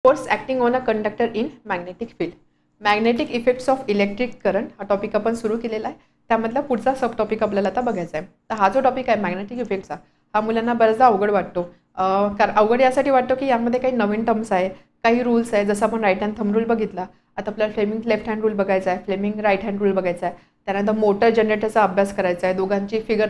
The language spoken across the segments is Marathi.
Force acting on a conductor in magnetic field. Magnetic effects of electric current हा टॉपिक आपण सुरू केलेला आहे. त्यामधला पुढचा सब टॉपिक आपल्याला आता बघायचा आहे. तर हा जो टॉपिक आहे मॅग्नेटिक इफेक्टचा, हा मुलांना बऱ्याचदा अवघड वाटतो. कारण अवघड यासाठी वाटतो की यामध्ये काही नवीन टर्म्स आहे, काही रूल्स आहे. जसं आपण राईट हँड थंब रूल बघितला, आता आपल्याला फ्लेमिंग लेफ्ट हँड रूल बघायचा आहे, फ्लेमिंग राईट हँड रूल बघायचा आहे. त्यानंतर मोटर जनरेटरचा अभ्यास करायचा आहे. दोघांची फिगर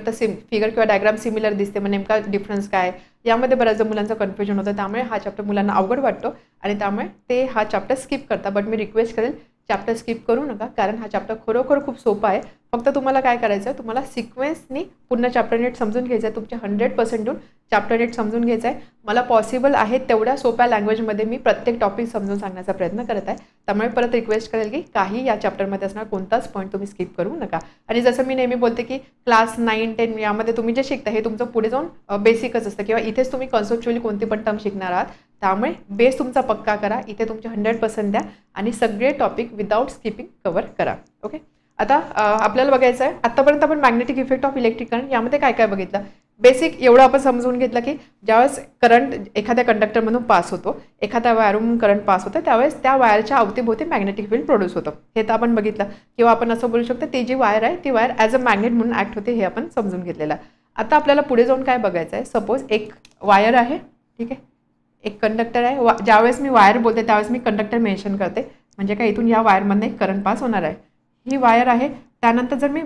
किंवा डायग्राम सिमिलर दिसते, मग नेमका डिफरन्स काय, यामध्ये बऱ्याचदा मुलांचं कन्फ्युजन होतं. त्यामुळे हा चॅप्टर मुलांना अवघड वाटतो आणि त्यामुळे ते हा चॅप्टर स्किप करतात. बट मी रिक्वेस्ट करेल, चॅप्टर स्किप करू नका, कारण हा चॅप्टर खरोखर खूप सोपा आहे. फक्त तुम्हाला काय करायचं आहे, तुम्हाला सिक्वेन्सनी पूर्ण चॅप्टर नीट समजून घ्यायचं आहे. तुमचे 100% देऊन चॅप्टर नीट समजून घ्यायचं आहे. मला पॉसिबल आहे तेवढ्या सोप्या लँग्वेजमध्ये मी प्रत्येक टॉपिक समजून सांगण्याचा प्रयत्न करत आहे. त्यामुळे परत रिक्वेस्ट करेल की काही या चॅप्टरमध्ये असणार कोणताच पॉईंट तुम्ही स्किप करू नका. आणि जसं मी नेहमी बोलते की क्लास 9, 10 यामध्ये तुम्ही जे शिकता हे तुमचं पुढे जाऊन बेसिकच असतं, किंवा इथेच तुम्ही कॉन्सेप्च्युअली कोणती पण टर्म शिकणार आहात. त्यामुळे बेस तुमचा पक्का करा, इथे तुमचे 100% द्या आणि सगळे टॉपिक विदाऊट स्किपिंग कव्हर करा. ओके, आता आपल्याला बघायचं आहे, आतापर्यंत आपण magnetic effect of electric current यामध्ये काय काय बघितलं. बेसिक एवढं आपण समजून घेतलं की ज्यावेळेस करंट एखाद्या कंडक्टरमधून पास होतो, एखाद्या वायरमधून करंट पास होतं, त्यावेळेस त्या वायरच्या अवतीभोवती मॅग्नेटिक फील्ड प्रोड्यूस होतं. हे तर आपण बघितलं. किंवा आपण असं बोलू शकतो, ती जी वायर आहे ती वायर ॲज अ मॅग्नेट म्हणून ॲक्ट होते, हे आपण समजून घेतलेलं आहे. आता आपल्याला पुढे जाऊन काय बघायचं आहे. सपोज एक वायर आहे, ठीक आहे, एक कंडक्टर आहे. ज्यावेळेस मी वायर बोलते त्यावेळेस मी कंडक्टर मेन्शन करते, म्हणजे काय इथून या वायरमधनं एक करंट पास होणार आहे. ही वायर आहे. त्यानंतर जर मी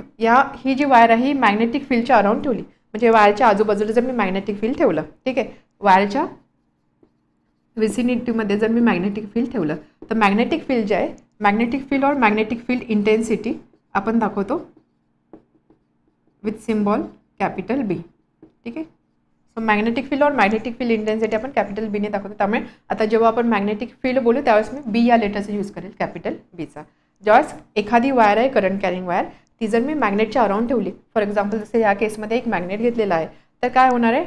ही जी वायर आहे ही मॅग्नेटिक फील्डच्या अराउंड ठेवली, म्हणजे वायरच्या आजूबाजूला जर मी मॅग्नेटिक फील्ड ठेवलं, ठीक आहे, वायरच्या विसिनिटीमध्ये जर मी मॅग्नेटिक फील्ड ठेवलं, तर मॅग्नेटिक फील्ड जे आहे, मॅग्नेटिक फील्ड और मॅग्नेटिक फील्ड इंटेन्सिटी आपण दाखवतो विथ सिम्बॉल कॅपिटल बी. ठीक आहे, सो मॅग्नेटिक फील्ड और मॅग्नेटिक फील्ड इंटेन्सिटी आपण कॅपिटल बीने दाखवतो. त्यामुळे आता जेव्हा आपण मॅग्नेटिक फील्ड बोलू त्यावेळेस मी बी या लेटरचा यूज करेल, कॅपिटल बीचा. ज्यावेळेस एखादी वायर आहे करंट कॅरिंग वायर, ती जर मी मॅग्नेटच्या अराउंड ठेवली, फॉर एक्झाम्पल जसं या केसमध्ये एक मॅग्नेट घेतलेला आहे, तर काय होणार आहे,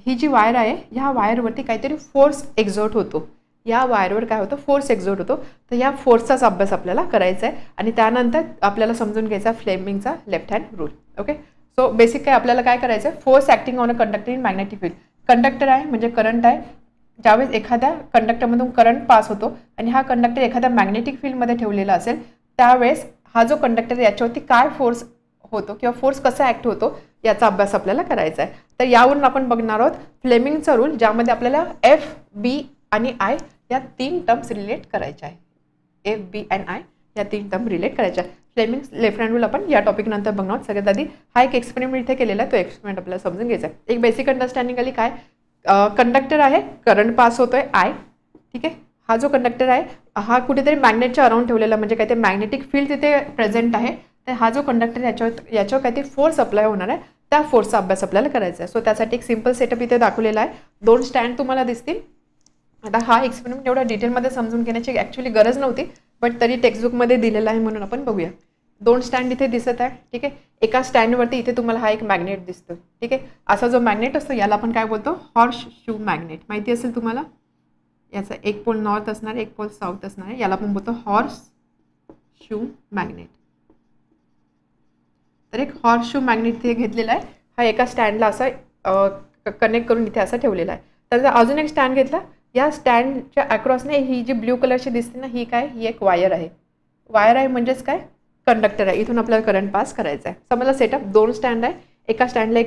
ही जी वायर आहे ह्या वायरवरती काहीतरी फोर्स एक्झर्ट होतो. या वायरवर काय होतं, फोर्स एक्झर्ट होतो. तर या फोर्सचाच अभ्यास आपल्याला करायचा आहे आणि त्यानंतर आपल्याला समजून घ्यायचा फ्लेमिंगचा left hand rule. Okay, so basic काय आपल्याला काय करायचं आहे, force acting on a conductor in magnetic field. Conductor आहे म्हणजे करंट आहे. ज्यावेळेस एखाद्या कंडक्टरमधून करंट पास होतो आणि हा कंडक्टर एखाद्या मॅग्नेटिक फील्डमध्ये ठेवलेला असेल, त्यावेळेस हा जो कंडक्टर याच्यावरती काय फोर्स होतो किंवा फोर्स कसा ॲक्ट होतो याचा अभ्यास आपल्याला करायचा आहे. तर यावरून आपण बघणार आहोत फ्लेमिंगचा रूल, ज्यामध्ये आपल्याला एफ, बी आणि आय या 3 टर्म्स रिलेट करायच्या आहे. एफ, बी अँड आय या 3 टर्म रिलेट करायच्या. फ्लेमिंग लेफ्ट हँड रूल आपण या टॉपिक नंतर बघणार आहोत. सगळ्यात आधी हा एक एक्सपेरिमेंट इथे केलेला आहे, तो एक्सपेरिमेंट आपल्याला समजून घ्यायचा आहे. एक बेसिक अंडरस्टँडिंग आली काय, कंडक्टर आहे, करंट पास होतोय आय, ठीक आहे. हा जो कंडक्टर आहे हा कुठेतरी मॅग्नेटच्या अराउंड ठेवलेला, म्हणजे काय ते मॅग्नेटिक फील्ड तिथे प्रेझेंट आहे. तर हा जो कंडक्टर याच्यावर काहीतरी फोर्स अप्लाय होणार आहे, त्या फोर्सचा अभ्यास आपल्याला करायचा आहे. सो त्यासाठी एक सिम्पल सेटअप इथे दाखवलेला आहे. 2 स्टँड तुम्हाला दिसतील. आता हा एक्सपेरिमेंट एवढा डिटेलमध्ये समजून घेण्याची ॲक्च्युअली गरज नव्हती, बट तरी टेक्स्टबुकमध्ये दिलेला आहे म्हणून आपण बघूया. 2 स्टँड इथे दिसत आहे, ठीक आहे. एका स्टँडवरती इथे तुम्हाला हा एक मॅग्नेट दिसतो, ठीक आहे. असा जो मॅग्नेट असतो याला आपण काय बोलतो, हॉर्स शू मॅग्नेट. माहिती असेल तुम्हाला, याचा एक पोल नॉर्थ असणार, एक पोल साऊथ असणार आहे. याला आपण बोलतो हॉर्स शू मॅग्नेट. तर एक हॉर्स शू मॅग्नेट इथे घेतलेला आहे. हा एका स्टँडला असा कनेक्ट करून इथे असा ठेवलेला आहे. त्याचा अजून एक स्टँड घेतला. या स्टँडच्या अक्रॉसने ही जी ब्ल्यू कलरची दिसते ना, ही काय, ही एक वायर आहे. वायर आहे म्हणजेच काय, कंडक्टर आहे. इथून आपल्याला करंट पास करायचा आहे. समजला सेटअप. 2 स्टँड आहे, एका स्टँडला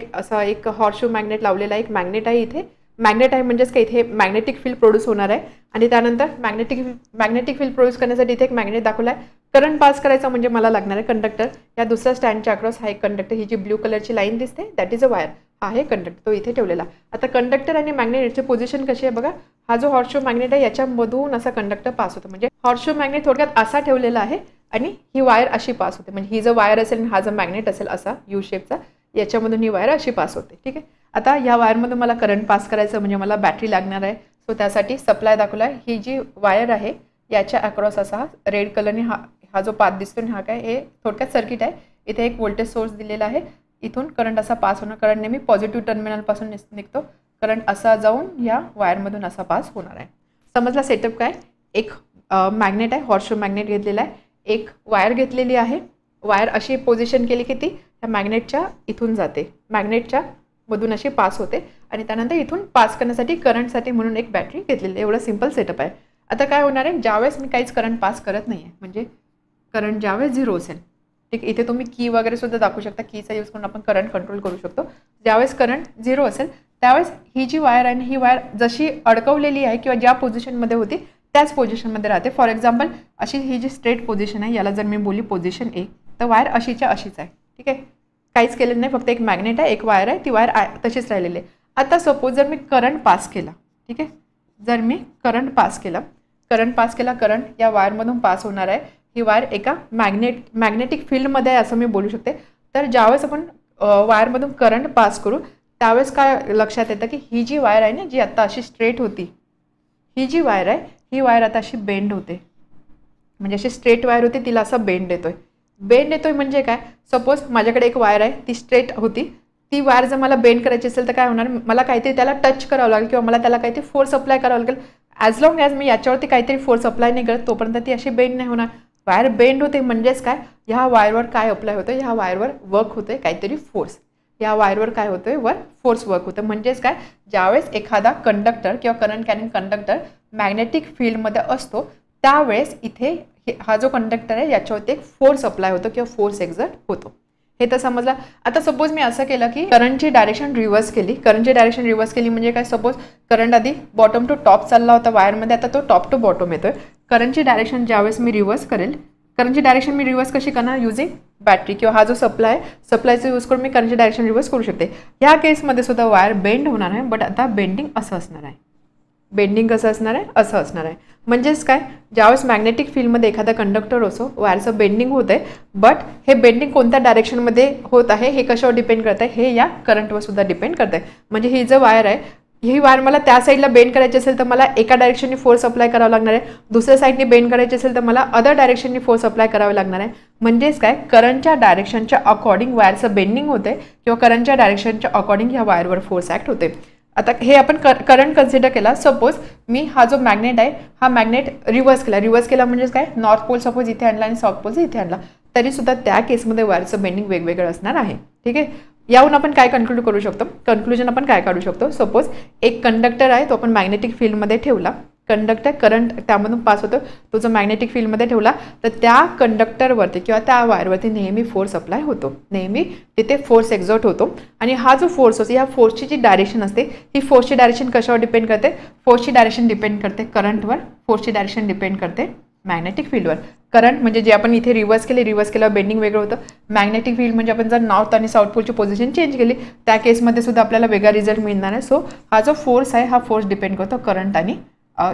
एक हॉर्स शू मॅग्नेट लावलेला आहे. एक मॅग्नेट आहे इथे. मॅग्नेट आहे म्हणजेच काय, इथे मॅग्नेटिक फील्ड प्रोड्यूस होणार आहे आणि त्यानंतर मॅग्नेटिक फील्ड प्रोड्यूस करण्यासाठी इथे एक मॅग्नेट दाखवला आहे. करंट पास करायचा म्हणजे मला लागणार आहे कंडक्टर. या दुसऱ्या स्टँडच्या अक्रॉस हा एक कंडक्टर, ही जी ब्ल्यू कलरची लाईन दिसते दॅट इज अ वायर. हा आहे कंडक्टर, तो इथे ठेवलेला. आता कंडक्टर आणि मॅग्नेट याची पोझिशन कशी आहे बघा. हा जो हॉर्सशू मॅग्नेट आहे याच्यामधून असा कंडक्टर पास होतो, म्हणजे हॉर्सशू मॅग्नेट थोडक्यात असा ठेवलेला आहे आणि ही वायर अशी पास होते. म्हणजे ही जर वायर असेल आणि हा जर मॅग्नेट असेल असा यू शेपचा, याच्यामधून ही वायर अशी पास होते, ठीक आहे. आता या वायरमधून मला करंट पास करायचं म्हणजे मला बॅटरी लागणार आहे. सो त्यासाठी सप्लाय दाखवला आहे. ही जी वायर आहे याच्या अक्रॉस असा रेड कलरने हा जो पाथ दिसतो हा काय, हे थोडक्यात सर्किट आहे. इथे एक व्होल्टेज सोर्स दिलेला आहे. इथून करंट असा पास होणार. करंट नेहमी पॉझिटिव्ह टर्मिनलपासून निघतो. करंट असा जाऊन या वायरमधून असा पास होणार आहे. समजला सेटअप काय. एक मॅग्नेट आहे, हॉर्स शू मॅग्नेट घेतलेला आहे. एक वायर घेतलेली आहे. वायर अशी पोझिशन केली की ती त्या मॅग्नेटच्या इथून जाते, मॅग्नेटच्या मधून अशी पास होते आणि त्यानंतर इथून पास करण्यासाठी करंटसाठी म्हणून एक बॅटरी घेतलेली आहे. एवढं सिंपल सेटअप आहे. आता काय होणार आहे, ज्यावेळेस मी काहीच करंट पास करत नाही आहे, म्हणजे करंट ज्यावेळेस 0 असेल, ठीक, इथे तुम्ही की वगैरे सुद्धा दाखवू शकता, कीचा यूज करून आपण करंट कंट्रोल करू शकतो. ज्यावेळेस करंट 0 असेल त्यावेळेस ही जी वायर आहे ही वायर जशी अडकवलेली आहे किंवा ज्या पोझिशनमध्ये होती त्याच पोझिशनमध्ये राहते. फॉर एक्झाम्पल अशी ही जी स्ट्रेट पोझिशन आहे, याला जर मी बोलली पोझिशन ए, तर वायर अशीच्या अशीच आहे. ठीक आहे, काहीच केलेलं नाही, फक्त एक मॅग्नेट आहे, एक वायर आहे, ती वायर तशीच राहिलेली आहे. आता सपोज जर मी करंट पास केला, ठीक आहे, जर मी करंट पास केला, करंट या वायरमधून पास होणार आहे. ही वायर एका मॅग्नेटिक फील्डमध्ये आहे असं मी बोलू शकते. तर ज्यावेळेस आपण वायरमधून करंट पास करू त्यावेळेस काय लक्षात येतं की ही जी वायर आहे ना, जी आता अशी स्ट्रेट होती, ही जी वायर आहे ही वायर आता अशी बेंड होते, म्हणजे अशी स्ट्रेट वायर होती तिला असं बेंड येतोय म्हणजे काय, सपोज माझ्याकडे एक वायर आहे ती स्ट्रेट होती, ती वायर जर मला बेंड करायची असेल तर काय होणार, मला काहीतरी त्याला टच करावं लागेल किंवा मला त्याला काहीतरी फोर्स अप्लाय करावं लागेल. ॲज लॉंग ॲज मी याच्यावरती काहीतरी फोर्स अप्लाय नाही करत तोपर्यंत ती अशी बेंड नाही होणार. वायर बेंड होते म्हणजेच काय, ह्या वायरवर काय अप्लाय होतं, ह्या वायरवर वर्क होतोय काहीतरी फोर्स, या वायरवर काय होतोय, वर फोर्स वर्क होतं. म्हणजेच काय, ज्यावेळेस एखादा कंडक्टर किंवा करंट कॅरिंग कंडक्टर मॅग्नेटिक फील्डमध्ये असतो त्यावेळेस इथे हा जो कंडक्टर आहे याच्यावरती एक फोर्स अप्लाय होतो किंवा फोर्स एक्झर्ट होतो. हे तर समजलं. आता सपोज मी असं केलं की करंटची डायरेक्शन रिव्हर्स केली, म्हणजे काय, सपोज करंट आधी बॉटम टू टॉप चालला होता वायरमध्ये, आता तो टॉप टू बॉटम येतोय. करंटची डायरेक्शन ज्यावेळेस मी रिव्हर्स करेल, करंटची डायरेक्शन मी रिव्हर्स कशी करणार, युजिंग बॅटरी किंवा हा जो सप्लायचा यूज करून मी करंटची डायरेक्शन रिव्हर्स करू शकते. या केसमध्ये सुद्धा वायर बेंड होणार आहे, बट आता बेंडिंग असं असणार आहे. असं असणार आहे. म्हणजेच काय, ज्यावेळेस मॅग्नेटिक फील्डमध्ये एखादा कंडक्टर असो, वायरचं बेंडिंग होत आहे, बट हे बेंडिंग कोणत्या डायरेक्शनमध्ये होत आहे हे कशावर डिपेंड करत आहे, हे या करंटवर सुद्धा डिपेंड करत आहे. म्हणजे ही जो वायर आहे, ही वायर मला त्या साईडला बेंड करायची असेल तर मला एका डायरेक्शनने फोर्स अप्लाय करावा लागणार आहे, दुसऱ्या साईडने बेंड करायची असेल तर मला अदर डायरेक्शनने फोर्स अप्लाय करावा लागणार आहे. म्हणजेच काय, करंटच्या डायरेक्शनच्या अकॉर्डिंग वायरचं बेंडिंग होते किंवा करंटच्या डायरेक्शनच्या अकॉर्डिंग ह्या वायरवर फोर्स ॲक्ट होते. आता हे आपण करंट कन्सिडर केला. सपोज मी हा जो मॅग्नेट आहे हा मॅग्नेट रिव्हर्स केला म्हणजेच काय, नॉर्थ पोल सपोज इथे आणला आणि साऊथ पोल इथे आणला, तरी सुद्धा त्या केसमध्ये वायरचं बेंडिंग वेगवेगळं असणार आहे. ठीक आहे, यावरून आपण काय कंक्लुजन आपण काय काढू शकतो. सपोज एक कंडक्टर आहे, तो आपण मॅग्नेटिक फील्डमध्ये ठेवला, कंडक्टर करंट त्यामधून पास होतो, तो जो मॅग्नेटिक फील्डमध्ये ठेवला तर त्या कंडक्टरवरती किंवा त्या वायरवरती नेहमी फोर्स अप्लाय होतो, नेहमी तिथे फोर्स एक्झर्ट होतो. आणि हा जो फोर्स असतो, या फोर्सची जी डायरेक्शन असते, ही फोर्सची डायरेक्शन कशावर डिपेंड करते, फोर्सची डायरेक्शन डिपेंड करते करंटवर, फोर्सची डायरेक्शन डिपेंड करते मॅग्नेटिक फील्डवर. करंट म्हणजे जे आपण इथे रिव्हर्स केल्यावर बेंडिंग वेगळं होतं. मॅग्नेटिक फील्ड म्हणजे आपण जर नॉर्थ आणि साऊथ पोलची पोझिशन चेंज केली त्या केसमध्ये सुद्धा आपल्याला वेगळा रिझल्ट मिळणार आहे. सो हा जो फोर्स आहे हा फोर्स डिपेंड करतो करंट आणि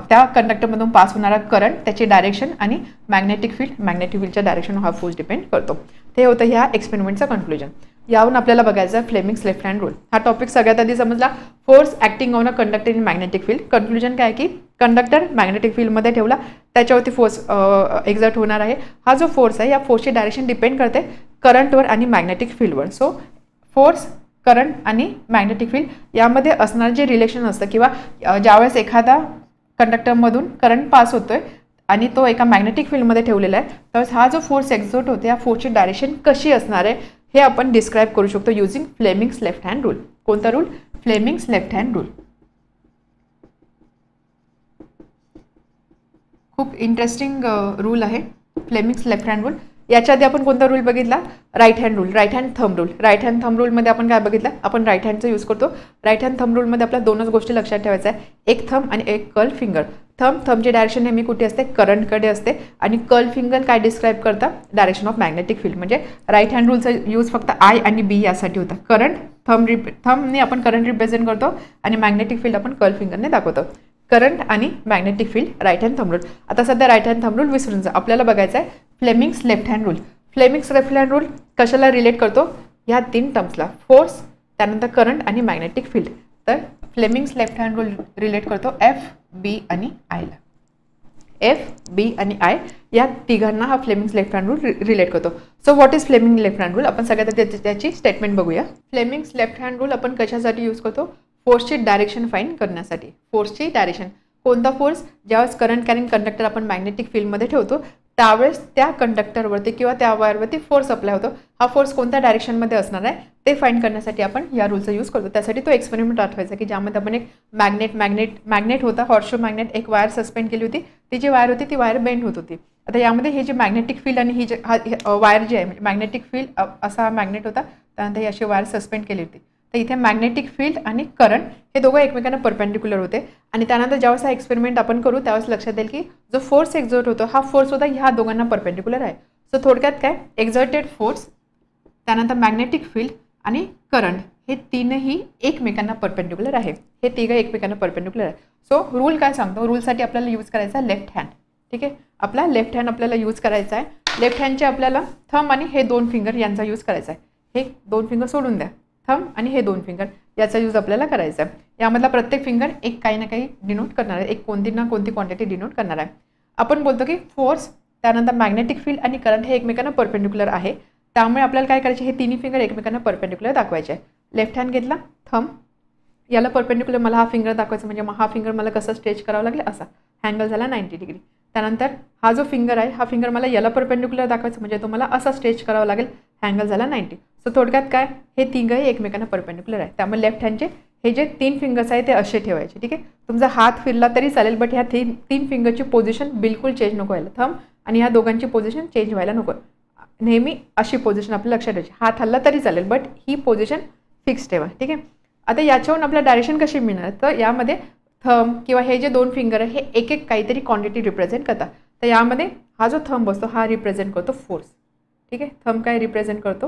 त्या कंडक्टरमधून पास होणारा करंट, त्याची डायरेक्शन आणि मॅग्नेटिक फील्डच्या डायरेक्शन हा फोर्स डिपेंड करतो. ते होतं ह्या एक्सपेरिमेंटचं कन्क्लुजन. यावरून आपल्याला बघायचं आहे फ्लेमिंग्स लेफ्ट हँड रूल. हा टॉपिक सगळ्यात आधी समजला, force acting on a conductor in magnetic field. Conclusion काय की कंडक्टर मॅग्नेटिक फील्डमध्ये ठेवला, त्याच्यावरती फोर्स एक्झर्ट होणार आहे. हा जो फोर्स आहे या फोर्सची डायरेक्शन डिपेंड करते करंटवर आणि मॅग्नेटिक फील्डवर. सो फोर्स, करंट आणि मॅग्नेटिक फील्ड यामध्ये असणारं जे रिलेशन असतं किंवा ज्यावेळेस एखादा कंडक्टरमधून करंट पास होतोय आणि तो एका मॅग्नेटिक फील्डमध्ये ठेवलेला आहे, त्यावेळेस हा जो फोर्स एक्झर्ट होतो या फोर्सची डायरेक्शन कशी असणार आहे हे आपण डिस्क्राईब करू शकतो using Fleming's left hand rule. कोणता rule? Fleming's left hand rule. खूप इंटरेस्टिंग रूल आहे फ्लेमिंग्स लेफ्ट हँड रूल. याच्या आधी आपण कोणता रूल बघितला? Right hand rule, right hand thumb rule. Right hand thumb रूलमध्ये आपण काय बघितलं? आपण राईट हँडचा यूज करतो. राईट हँड थंब रूलमध्ये आपल्या दोनच गोष्टी लक्षात ठेवायच्या आहे, एक थंब आणि एक कर्ल फिंगर. थंबची डायरेक्शन नेहमी कुठे असते? करंटकडे असते. आणि कर्ल फिंगर काय डिस्क्राईब करतात? Direction of magnetic field. म्हणजे राईट हँड रूलचा यूज फक्त आय आणि बी यासाठी होता. करंट थंबने आपण करंट रिप्रेझेंट करतो आणि मॅग्नेटिक फील्ड आपण कर्ल फिंगरने दाखवतो. करंट आणि magnetic field, right hand thumb rule. आता सध्या राईट हँड थंब रूल विसरून जा. आपल्याला बघायचं आहे Fleming's left hand rule. Fleming's left hand rule कशाला रिलेट करतो? ह्या तीन टर्म्सला, फोर्स, त्यानंतर करंट आणि मॅग्नेटिक फील्ड. तर Fleming's left hand rule relate करतो एफ, बी आणि आयला. एफ, बी आणि आय या तिघांना हा Fleming's left hand rule relate करतो. So what is Fleming left hand rule? आपण सगळ्यात त्याची स्टेटमेंट बघूया. फ्लेमिंग्स लेफ्ट हँड रूल आपण कशासाठी यूज करतो? फोर्सची डायरेक्शन फाइंड करण्यासाठी. फोर्सची डायरेक्शन, कोणता फोर्स? ज्यावेळेस करंट कॅरिंग कंडक्टर आपण मॅग्नेटिक फील्डमध्ये ठेवतो त्यावेळेस त्या कंडक्टरवरती किंवा त्या वायरवरती फोर्स अप्लाय होतो. हा फोर्स कोणत्या डायरेक्शनमध्ये असणार आहे ते फाइंड करण्यासाठी आपण या रूलचा यूज करतो. त्यासाठी तो एक्सपेरिमेंट आठवायचा की ज्यामध्ये आपण एक मॅग्नेट होता, हॉर्सशो मॅग्नेट, एक वायर सस्पेंड केली होती. ती जी वायर होती ती वायर बेंड होत होती. आता यामध्ये हे जे मॅग्नेटिक फील्ड आणि ही जे वायर जी आहे म्हणजे मॅग्नेटिक फील्ड असा हा मॅग्नेट होता, त्यानंतर ही अशी वायर सस्पेंड केली होती. तर इथे मॅग्नेटिक फील्ड आणि करंट हे दोघं एकमेकांना परपेंडिक्युलर होते. आणि त्यानंतर ज्यावेळेस हा एक्सपेरिमेंट आपण करू त्यावेळेस लक्षात येईल की जो फोर्स एक्झर्ट होतो हा फोर्स होता ह्या दोघांना परपेंडिक्युलर आहे. सो थोडक्यात काय, एक्झर्टेड फोर्स, त्यानंतर मॅग्नेटिक फील्ड आणि करंट हे तीनही एकमेकांना परपेंडिक्युलर आहे. हे तिघं एकमेकांना परपेंडिक्युलर आहे. सो रूल काय सांगतो, रूलसाठी आपल्याला यूज करायचा लेफ्ट हँड. ठीक आहे, आपला लेफ्ट हँड आपल्याला यूज करायचा आहे. लेफ्ट हँडचे आपल्याला थंब आणि हे 2 फिंगर यांचा यूज करायचा आहे. हे 2 फिंगर सोडून द्या, थंब आणि हे 2 फिंगर याचा यूज आपल्याला करायचा आहे. यामधला प्रत्येक फिंगर एक काही ना काही डिनोट करणार आहे, एक कोणती ना कोणती क्वांटिटी डिनोट करणार आहे. आपण बोलतो की फोर्स, त्यानंतर मॅग्नेटिक फील्ड आणि करंट हे एकमेकांना परपेंडिक्युलर आहे. त्यामुळे आपल्याला काय करायचे, हे तिन्ही फिंगर एकमेकांना परपेंडिक्युलर दाखवायचे आहे. लेफ्ट हँड घेतला, थंब याला परपेंडिक्युलर मला हा फिंगर दाखवायचा, म्हणजे हा फिंगर मला कसं स्ट्रेच करावं लागेल असा, अँगल झाला 90 डिग्री. त्यानंतर हा जो फिंगर आहे हा फिंगर मला याला परपेंडिक्युलर दाखवायचा, म्हणजे तो मला असा स्ट्रेच करावा लागेल, अँगल झाला 90. सो थोडक्यात काय, हे तिघंही एकमेकांना परपेंडिक्युलर आहे. त्यामुळे लेफ्ट हँडचे हे जे 3 फिंगर्स आहे ते असे ठेवायचे. ठीक आहे, तुमचा हात फिरला तरी चालेल, बट ह्या 3 फिंगरची पोझिशन बिलकुल चेंज नको व्हायला. थंब आणि ह्या दोघांची पोझिशन चेंज व्हायला नको. नेहमी अशी पोझिशन आपल्याला लक्षात ठेवायची. हात हल्ला तरी चालेल, बट ही पोझिशन फिक्स ठेवा. ठीक आहे, आता याच्यावरून आपल्याला डायरेक्शन कशी मिळणार, तर यामध्ये थंब किंवा हे जे 2 फिंगर आहे हे एक एक काहीतरी क्वांटिटी रिप्रेझेंट करतात. तर यामध्ये हा जो थंब असतो हा रिप्रेझेंट करतो फोर्स. ठीक आहे, थंब काय रिप्रेझेंट करतो,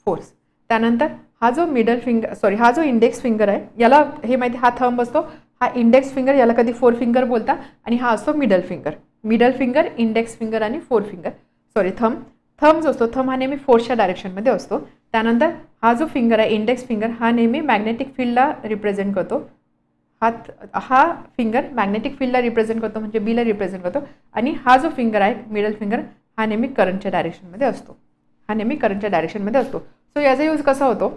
फोर्स. त्यानंतर हा जो मिडल फिंगर हा जो इंडेक्स फिंगर आहे याला हे माहिती, हा थंब असतो, हा इंडेक्स फिंगर, याला कधी 4 फिंगर बोलता, आणि हा असतो मिडल फिंगर, इंडेक्स फिंगर आणि 4 फिंगर, थंब जो असतो, थंब हा नेहमी फोर्सच्या डायरेक्शनमध्ये असतो. त्यानंतर हा जो फिंगर आहे इंडेक्स फिंगर हा नेहमी मॅग्नेटिक फील्डला रिप्रेझेंट करतो. हा फिंगर मॅग्नेटिक फील्डला रिप्रेझेंट करतो, म्हणजे बीला रिप्रेझेंट करतो. आणि हा जो फिंगर आहे मिडल फिंगर हा नेहमी करंटच्या डायरेक्शनमध्ये असतो. सो याचा यूज कसा होतो,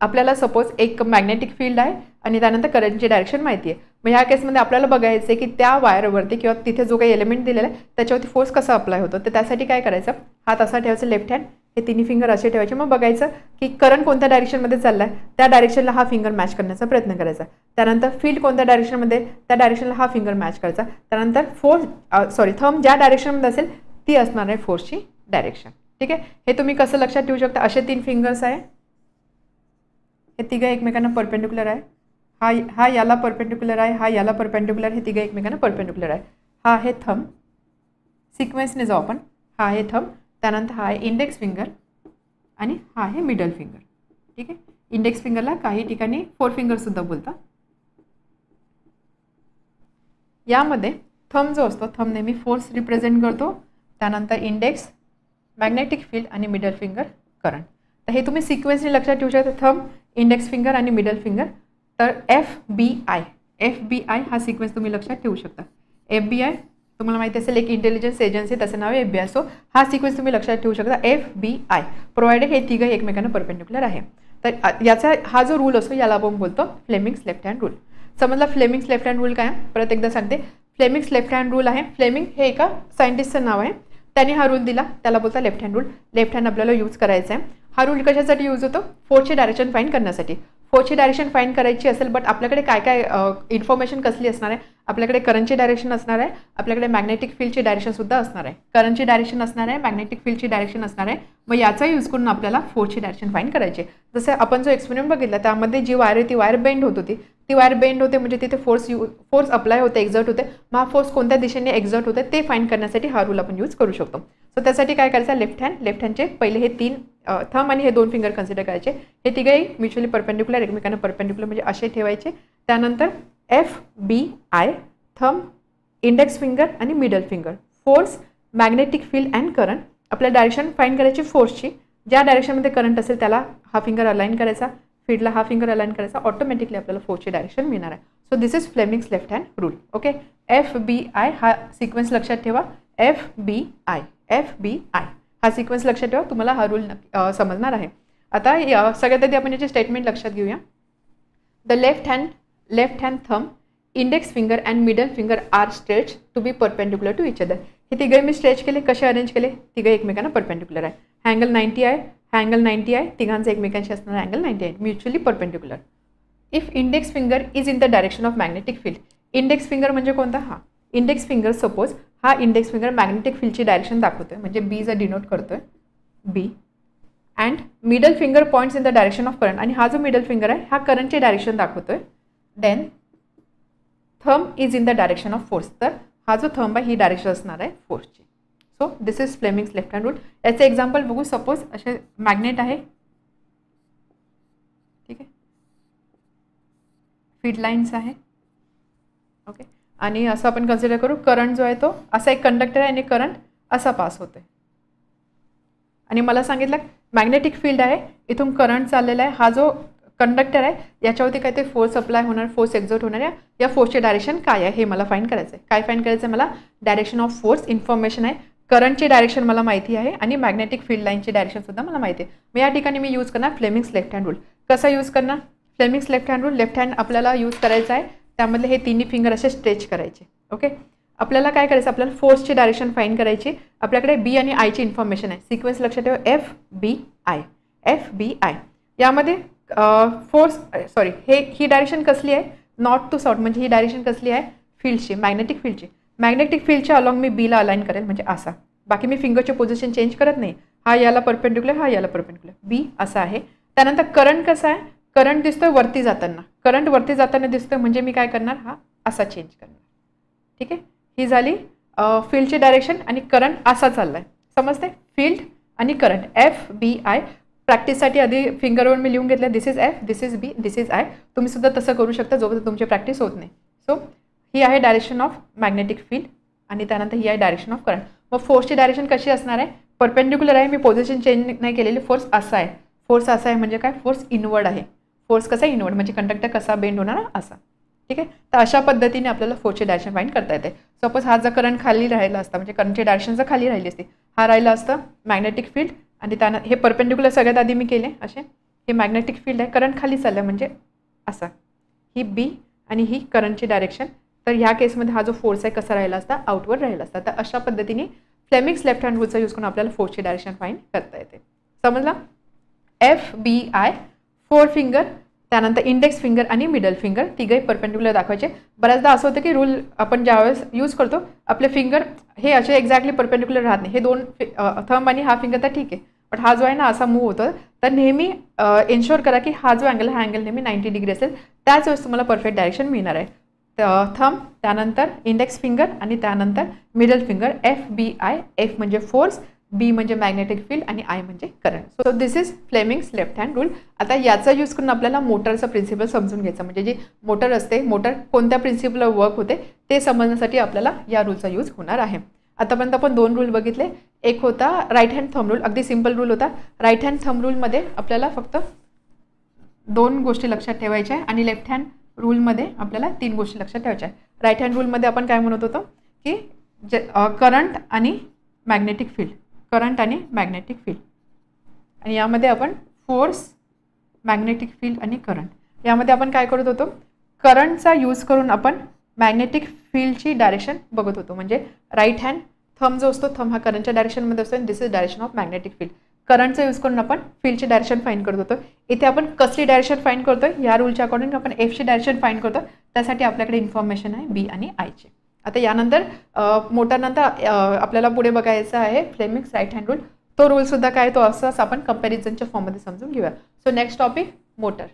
आपल्याला सपोज एक मॅग्नेटिक फील्ड आहे आणि त्यानंतर करंटची डायरेक्शन माहिती आहे. मग ह्या केसमध्ये आपल्याला बघायचं आहे की त्या वायरवरती किंवा तिथे जो काही एलिमेंट दिलेला आहे त्याच्यावरती फोर्स कसा अप्लाय होतो. तर त्यासाठी काय करायचं, हात असा ठेवायचा लेफ्ट हँड, हे तिन्ही फिंगर असे ठेवायचे. मग बघायचं की करंट कोणत्या डायरेक्शनमध्ये चालला आहे त्या डायरेक्शनला हा फिंगर मॅच करण्याचा प्रयत्न करायचा. त्यानंतर फील्ड कोणत्या डायरेक्शनमध्ये, त्या डायरेक्शनला हा फिंगर मॅच करायचा. त्यानंतर थंब ज्या डायरेक्शनमध्ये असेल ती असणार आहे फोर्सची डायरेक्शन. ठीक आहे, हे तुम्ही कसं लक्षात ठेवू शकता, असे 3 फिंगर्स आहे, हे तिघं एकमेकांना परपेंडिक्युलर आहे. हा याला परपेंडिक्युलर आहे, हा याला परपेंडिक्युलर, हे तिघं एकमेकांना परपेंडिक्युलर आहे. हा आहे थंब, सिक्वेन्सने जाऊ आपण. हा आहे थंब, त्यानंतर हा आहे इंडेक्स फिंगर आणि हा आहे मिडल फिंगर. ठीक आहे, इंडेक्स फिंगरला काही ठिकाणी 4 फिंगरसुद्धा बोलतात. यामध्ये थंब जो असतो, थंब नेहमी फोर्स रिप्रेझेंट करतो. त्यानंतर इंडेक्स मॅग्नेटिक फील्ड आणि मिडल फिंगर करंट. तर हे तुम्ही सिक्वेन्सने लक्षात ठेवू शकता, थंब, इंडेक्स फिंगर आणि मिडल फिंगर. तर FBI हा सिक्वेन्स तुम्ही लक्षात ठेवू शकता. FBI तुम्हाला माहिती असेल एक इंटेलिजन्स एजन्सी, त्याचं नाव आहे FBI. सो हा सिक्वेन्स तुम्ही लक्षात ठेवू शकता, FBI, प्रोव्हाइडेड हे तिघं एकमेकांना परपेंडिक्युलर आहे. तर याचा हा जो रूल असतो याला आपण बोलतो फ्लेमिंग्स लेफ्ट हँड रूल. समजला फ्लेमिंग्स लेफ्ट हँड रूल काय, परत एकदा सांगते. फ्लेमिंग्स लेफ्ट हँड रूल आहे, फ्लेमिंग हे एका सायंटिस्टचं नाव आहे, त्यांनी हा रूल दिला, त्याला बोलता left hand rule. Left hand आपल्याला यूज करायचा आहे. हा रूल कशासाठी यूज होतो, फोर्सची डायरेक्शन फाइंड करण्यासाठी. फोर्सची डायरेक्शन फाइंड करायची असेल, बट आपल्याकडे काय काय इन्फॉर्मेशन कसली असणार आहे, आपल्याकडे करंटची डायरेक्शन असणार आहे, आपल्याकडे मॅग्नेटिक फील्डची डायरेक्शनसुद्धा असणार आहे. करंटची डायरेक्शन असणार आहे, मॅग्नेटिक फील्डची डायरेक्शन असणार आहे. मग याचा यूज करून आपल्याला फोर्सची डायरेक्शन फाइंड करायची. जसं आपण जो एक्सपेरिमेंट बघितला त्यामध्ये जी वायर आहे ती वायर बेंड होत होती, ती वायर बेंड होते म्हणजे तिथे फोर्स अप्लाय होते, एक्झर्ट होते. मग हा फोर्स कोणत्या दिशेने एक्झर्ट होते ते फाइंड करण्यासाठी हा रूल आपण यूज करू शकतो. सो त्यासाठी काय करायचं, लेफ्ट हँडचे पहिले हे 3 थंब आणि हे 2 फिंगर कन्सिडर करायचे. हे तिघेही म्युच्युअली परपेंडिक्युलर, एकमेकांना परपेंडिक्युलर म्हणजे असे ठेवायचे. त्यानंतर FBI, थंब, इंडेक्स फिंगर आणि middle finger. Force, magnetic field and current. आपल्या डायरेक्शन फाइंड करायची फोर्सची, ज्या डायरेक्शनमध्ये करंट असेल त्याला हा फिंगर अलाइन करायचा, फील्डला हा फिंगर अलाइन करायचा, ऑटोमॅटिकली आपल्याला फोर्सची डायरेक्शन मिळणार आहे. So this is Fleming's left hand rule. Okay, FBI हा सिक्वेन्स लक्षात ठेवा, FBI हा सिक्वेन्स लक्षात ठेवा, तुम्हाला हा रूल समजणार आहे. आता सगळ्यात आधी आपण याचे स्टेटमेंट लक्षात घेऊया. The left hand thumb index finger and middle finger are stretch to be perpendicular to each other. हे तिघे मी स्ट्रेच केले. कसे अरेंज केले? तिघे एकमेकांना परपेंडिक्युलर आहे. अँगल 90 आहे, अँगल 90 आहे. तिघांचा एकमेकांशी असणारा अँगल 90 आहे. Mutually perpendicular. If index finger is in the direction of magnetic field. Index finger म्हणजे कोणता? हा इंडेक्स फिंगर. सपोज हा इंडेक्स फिंगर मॅग्नेटिक फील्डची डायरेक्शन दाखवतोय, म्हणजे बी जर डिनोट करतोय B. And middle finger points in the direction of current. आणि हा जो मिडल फिंगर आहे हा करंटची डायरेक्शन दाखवतोय. Then thumb is in the direction of force. तर हा जो थंब आहे ही डायरेक्शन असणार आहे फोर्सची. So this is Fleming's left hand rule. याचे एक्झाम्पल बघू. सपोज असे मॅग्नेट आहे, ठीक आहे, फील्ड लाईन्स आहे, ओके. आणि असं आपण कन्सिडर करू करंट जो आहे तो असा एक कंडक्टर आहे आणि करंट असा पास होतोय. आणि मला सांगितलं मॅग्नेटिक फील्ड आहे, इथून करंट चाललेला आहे. हा जो कंडक्टर आहे याच्यावरती काय ते फोर्स अप्लाय होणार, फोर्स एक्झर्ट होणार आहे. या फोर्सचे डायरेक्शन काय आहे हे मला फाइंड करायचं आहे. काय फाइंड करायचं आहे मला? डायरेक्शन ऑफ फोर्स इन्फॉर्मेशन आहे. करंटची डायरेक्शन मला माहिती आहे आणि मॅग्नेटिक फील्ड लाईनची डायरेक्शन सुद्धा मला माहिती आहे. मग या ठिकाणी मी यूज करणार फ्लेमिंग्स लेफ्ट हँड रूल. कसा यूज करणार? Fleming's left hand rule. Left hand आपल्याला यूज करायचा आहे. त्यामधले हे तिन्ही फिंगर असे स्ट्रेच करायचे, ओके. आपल्याला काय करायचं? आपल्याला फोर्सची डायरेक्शन फाइंड करायची. आपल्याकडे बी आणि आयची इन्फॉर्मेशन आहे. सिक्वेन्स लक्षात ठेवा. F B I, F B I. यामध्ये फोर्स ही डायरेक्शन कसली आहे? North to south. म्हणजे ही डायरेक्शन कसली आहे? फील्डची, मॅग्नेटिक फील्डची. मॅग्नेटिक फील्डच्या अलॉंग मी बीला अलाइन करेल, म्हणजे असा. बाकी मी फिंगरची पोझिशन चेंज करत नाही. हा याला परपेंडिक्युलर, हा याला परपेंडिक्युलर. बी असा आहे. त्यानंतर करंट कसा आहे? करंट दिसतोय वरती जाताना. करंट वरती जाताना दिसतोय म्हणजे मी काय करणार? हा असा चेंज करणार, ठीक आहे. ही झाली फील्डची डायरेक्शन आणि करंट असा चाललाय. समजते? फील्ड आणि करंट. F B I. प्रॅक्टिससाठी आधी फिंगरवर मी लिहून घेतलं. This is F, this is B, this is I. तुम्ही सुद्धा तसं करू शकता जोपर्यंत तुमची प्रॅक्टिस होत नाही. सो ही आहे डायरेक्शन ऑफ मॅग्नेटिक फील्ड आणि त्यानंतर ही आहे डायरेक्शन ऑफ करंट. मग फोर्सची डायरेक्शन कशी असणार आहे? परपेंडिक्युलर आहे. मी पोझिशन चेंज नाही केलेली. फोर्स असा आहे. फोर्स असा आहे म्हणजे काय? फोर्स इनवर्ड आहे. फोर्स कसा इनवर्ड म्हणजे कंडक्टर कसा बेंड होणार असा, ठीक आहे. तर अशा पद्धतीने आपल्याला फोर्सची डायरेक्शन फाइंड करता येते. सपोज हा जर करंट खाली राहिला असता, म्हणजे करंटची डायरेक्शन जर खाली राहिली असती, हा राहिला असतं मॅग्नेटिक फील्ड आणि त्यानं हे परपेंडिक्युलर सगळ्यात आधी मी केले असे. हे मॅग्नेटिक फील्ड आहे, करंट खाली चाललं म्हणजे असा. ही बी आणि ही करंटची डायरेक्शन. तर ह्या केसमध्ये हा जो फोर्स आहे कसा राहिला असता? आउटवर्ड राहिला असता. तर अशा पद्धतीने फ्लेमिंग्स लेफ्ट हँड रूलचा यूज करून आपल्याला फोर्सची डायरेक्शन फाइंड करता येते. समजला? एफ बी आय, 4 फिंगर, त्यानंतर इंडेक्स फिंगर आणि मिडल फिंगर तिघे परपेंडिक्युलर दाखवायचे. बऱ्याचदा असं होतं की रूल आपण ज्यावेळेस यूज करतो आपले फिंगर हे असे एक्झॅक्टली परपेंडिक्युलर राहत नाही. हे दोन थंब आणि हा फिंगर तर ठीक आहे, बट हा जो आहे ना असा मूव्ह होतो. तर नेहमी इन्शुअर करा की हा जो अँगल हा अँगल नेहमी 90 डिग्री असेल. त्याच वेळेस तुम्हाला परफेक्ट डायरेक्शन मिळणार आहे. थंब, त्यानंतर इंडेक्स फिंगर आणि त्यानंतर middle finger. F B I. F म्हणजे फोर्स, बी म्हणजे मॅग्नेटिक फील्ड आणि आय म्हणजे current. So this is Fleming's left hand rule. आता याचा यूज करून आपल्याला मोटरचा प्रिन्सिपल समजून घ्यायचा. म्हणजे जी मोटर असते, मोटर कोणत्या प्रिन्सिपलवर वर्क होते ते समजण्यासाठी आपल्याला या रूलचा यूज होणार आहे. आतापर्यंत आपण 2 रूल बघितले. एक होता राईट हँड थंब रूल, अगदी सिंपल रूल होता. राईट हँड थंब रूलमध्ये आपल्याला फक्त 2 गोष्टी लक्षात ठेवायच्या आहे आणि लेफ्ट हँड रूलमध्ये आपल्याला 3 गोष्टी लक्षात ठेवायच्या आहे. राईट हँड रूलमध्ये आपण काय म्हणत होतो की करंट आणि मॅग्नेटिक फील्ड, करंट आणि मॅग्नेटिक फील्ड. आणि यामध्ये आपण फोर्स, मॅग्नेटिक फील्ड आणि करंट यामध्ये आपण काय करत होतो? करंटचा यूज करून आपण मॅग्नेटिक फील्डची डायरेक्शन बघत होतो. म्हणजे राईट हँड थंब जो असतो, थंब हा करंटच्या डायरेक्शनमध्ये असतो आणि this is direction of magnetic field. करंटचा यूज करून आपण फील्डची डायरेक्शन फाइंड करत होतो. इथे आपण कसली डायरेक्शन फाइंड करतोय? या रूलच्या अकॉर्डिंग आपण एफची डायरेक्शन फाइंड करतो. त्यासाठी आपल्याकडे इन्फॉर्मेशन आहे बी आणि आयची. आता यानंतर मोटरनंतर आपल्याला पुढे बघायचं आहे फ्लेमिंग्स राईट हँड रूल. तो रूल सुद्धा काय तो असंच आपण कंपॅरिझनच्या फॉर्ममध्ये समजून घेऊया. So next topic motor.